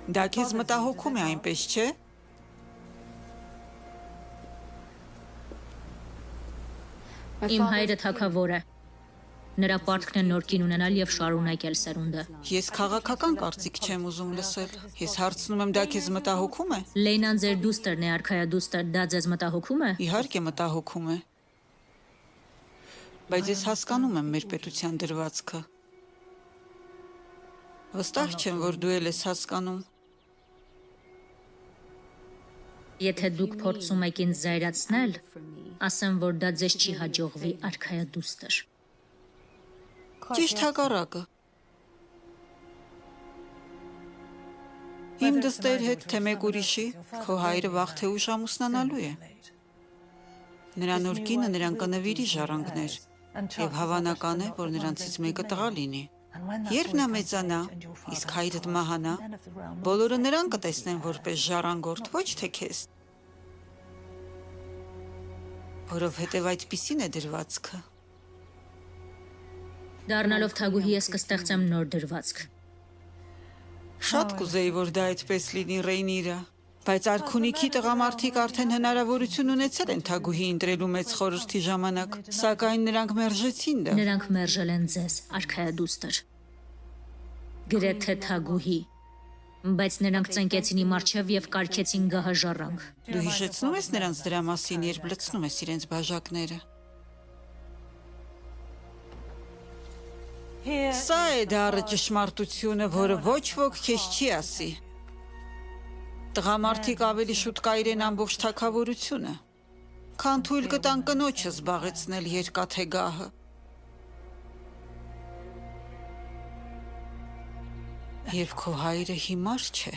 Դա քեզ մտահոգում է այնպես, չէ՞։ Իմ հայրը թագավոր է։ Նրա պարտքն է նոր կին ունենալ եւ շարունակել սերունդը։ Ես քաղաքական կարծիք չեմ ուզում լսել։ Ես հարցնում եմ, դա քեզ մտահոգում է։ Լեյնան ձեր դուստերն է, արքայադուստր, դա ձեզ մտահոգում է։ Իհարկե մտահոգում է։ Բայց ես հասկանում եմ մեր պետության դրվածքը։ Վստահ չեմ, որ դու էլ ես հասկանում։ Եթե դուք փորձում եք ինձ զայրացնել, ասեմ, որ դա ձեզ չի հաջողվի, արքայադուստր։ Ճիշտ հակառակը։ Իմ դստեր հետ թե մեկ ուրիշի, քո հայրը վաղ թե ուշ ամուսնանալու է։ Նրա նոր կինը նրան կնվիրի ժառանգներ, եւ հավանական է, որ նրանցից մեկը տղա լինի։ Երբ նա մեծանա, իսկ հայրդ մահանա, բոլորը նրան կտեսնեն որպես ժառանգորդ, ոչ թե քեզ։ Որովհետև այդպիսին է դրվածքը։ Դառնալով թագուհի ես կստեղծեմ նոր դրվածք։ Շատ կուզեի, որ դա այդպես լինի, Ռեյնիրը, բայց արքունիքի տղամարդիկ արդեն հնարավորություն ունեցել են թագուհի ընտրելու մեծ խորհրդի ժամանակ, սակայն նրանք մերժեցին դա։ Նրանք մերժել են ձեզ, արքայադուստր։ Գրեթե թագուհի, բայց նրանք ծնկեցին իմ առջև եւ կարգեցին գահաժառանգ։ Դու հիշեցնում ես նրանց դրա մասին, երբ լցնում ես իրենց բաժակները։ Սա է դառը ճշմարտությունը, որը ոչ ոք քեզ չի ասի։ Տղամարդիկ ավելի շուտ կայրեն ամբողջ թագավորությունը, քան թույլ կտան կնոջը զբաղեցնել երկաթե գահը։ Երբ քո հայրը հիմար չէ։